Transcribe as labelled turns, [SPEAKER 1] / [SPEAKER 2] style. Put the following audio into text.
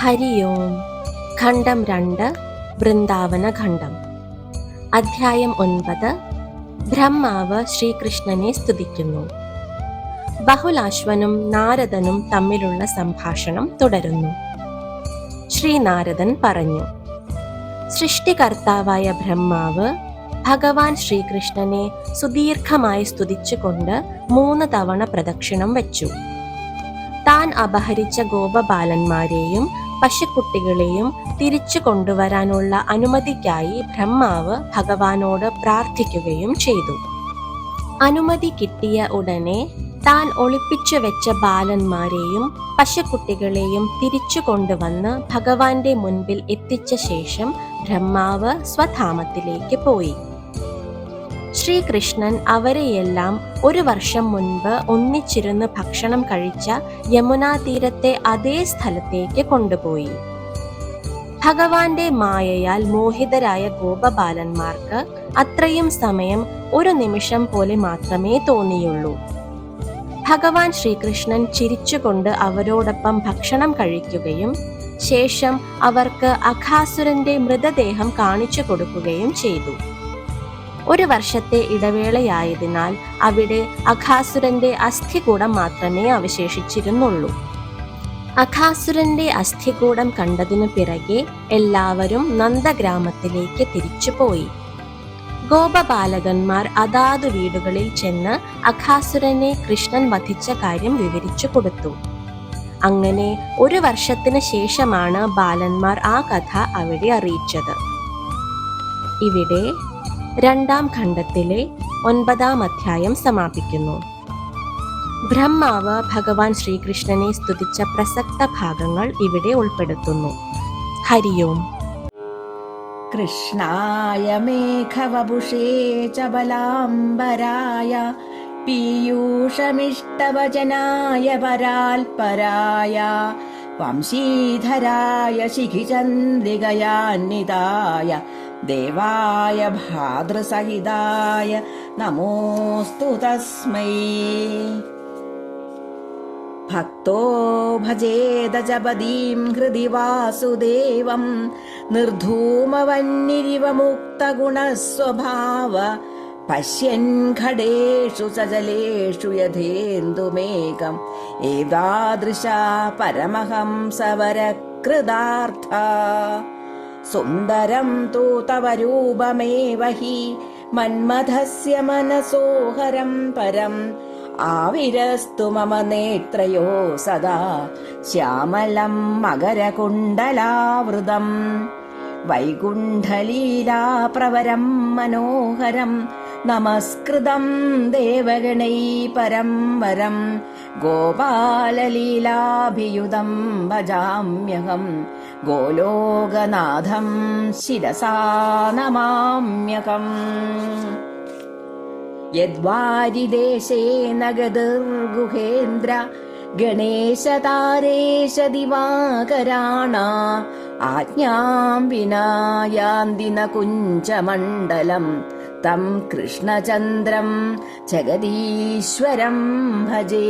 [SPEAKER 1] ഹരി ഓം. ഖണ്ഡം 2 വൃന്ദാവന ഖണ്ഡം. അധ്യായം 9. ബ്രഹ്മാവ് ശ്രീകൃഷ്ണനെ സ്തുതിക്കുന്നു. ബഹുലാശ്വനും നാരദനും തമ്മിലുള്ള സംഭാഷണം തുടരുന്നു. ശ്രീനാരദൻ പറഞ്ഞു: സൃഷ്ടികർത്താവായ ബ്രഹ്മാവ് ഭഗവാൻ ശ്രീകൃഷ്ണനെ സുദീർഘമായി സ്തുതിച്ചുകൊണ്ട് 3 തവണ പ്രദക്ഷിണം വച്ചു. താൻ അപഹരിച്ച ഗോപബാലന്മാരെയും പശുക്കുട്ടികളെയും തിരിച്ചു കൊണ്ടുവരാനുള്ള അനുമതിക്കായി ബ്രഹ്മാവ് ഭഗവാനോട് പ്രാർത്ഥിക്കുകയും ചെയ്തു. അനുമതി കിട്ടിയ ഉടനെ താൻ ഒളിപ്പിച്ചു വെച്ച ബാലന്മാരെയും പശുക്കുട്ടികളെയും തിരിച്ചു കൊണ്ടുവന്ന് ഭഗവാന്റെ മുൻപിൽ എത്തിച്ച ശേഷം ബ്രഹ്മാവ് സ്വധാമത്തിലേക്ക് പോയി. ശ്രീകൃഷ്ണൻ അവരെയെല്ലാം 1 വർഷം മുൻപ് ഒന്നിച്ചിരുന്ന് ഭക്ഷണം കഴിച്ച യമുനാ തീരത്തെ അതേ സ്ഥലത്തേക്ക് കൊണ്ടുപോയി. ഭഗവാന്റെ മായയാൽ മോഹിതരായ ഗോപബാലന്മാർക്ക് അത്രയും സമയം 1 നിമിഷം പോലെ മാത്രമേ തോന്നിയുള്ളൂ. ഭഗവാൻ ശ്രീകൃഷ്ണൻ ചിരിച്ചുകൊണ്ട് അവരോടൊപ്പം ഭക്ഷണം കഴിക്കുകയും ശേഷം അവർക്ക് അഘാസുരന്റെ മൃതദേഹം കാണിച്ചു കൊടുക്കുകയും ചെയ്തു. 1 വർഷത്തെ ഇടവേളയായതിനാൽ അവിടെ അഘാസുരന്റെ അസ്ഥികൂടം മാത്രമേ അവശേഷിച്ചിരുന്നുള്ളൂ. അഘാസുരന്റെ അസ്ഥികൂടം കണ്ടതിനു പിറകെ എല്ലാവരും നന്ദഗ്രാമത്തിലേക്ക് തിരിച്ചുപോയി. ഗോപബാലകന്മാർ അതാതു വീടുകളിൽ ചെന്ന് അഘാസുരനെ കൃഷ്ണൻ വധിച്ച കാര്യം വിവരിച്ചു കൊടുത്തു. അങ്ങനെ 1 വർഷത്തിന് ശേഷമാണ് ബാലന്മാർ ആ കഥ അവിടെ അറിയിച്ചത്. ഇവിടെ 2ാം ഖണ്ഡത്തിലെ 9ാം അധ്യായം സമാപിക്കുന്നു. ബ്രഹ്മാവ് ഭഗവാൻ ശ്രീകൃഷ്ണനെ സ്തുതിച്ച പ്രസക്ത ഭാഗങ്ങൾ ഇവിടെ ഉൾപ്പെടുത്തുന്നു. ഹരി ഓം.
[SPEAKER 2] കൃഷ്ണായ മേഘവപുഷേ ചബലാംബരായ പീയൂഷമിഷ്ടവചനായ പരാൽപരായ വംശീധരായ ശിഖിചന്ദ്രികയാന്വിതായ ദേവായ ഭാതൃസഹിതായ നമോസ്തു തസ്മൈ. ഭക്തോ ഭജേത ജപദീം ഹൃദി വാസുദേവം നിർധൂമവന്നിരിവ മുക്തഗുണസ്വഭാവ പശ്യൻ ഖടേഷു സജലേഷു യഥേന്ദുമേകം ഏതാദൃശ പരമഹംസവരകൃതാർത്ഥ. സുന്ദരം തൂ തവ രൂപമേവ ഹി മന്മഥസ്യ മനസോഹരം പരം ആവിരസ്തു മമ നേത്രയോ സദാ ശ്യാമലം മകരകുണ്ടലാവൃതം വൈകുണ്ഠലീലാപ്രവരം മനോഹരം നമസ്കൃതം ദേവഗണൈ പരം വരം ഗോപാലലീലാഭിയുതം ഭജാമ്യഹം ഗോലോകനാഥം ശിരസാ നമാമ്യഹം. യദ്വാരിദേശേന ഗതിർഗുഹേന്ദ്ര ഗണേശതാരേശ ദിവാകരാണ ആജ്ഞാം വിനാ യാന്തി ന കുഞ്ചമണ്ഡലം തം കൃഷ്ണചന്ദ്രം ജഗദീശ്വരം ഭജേ.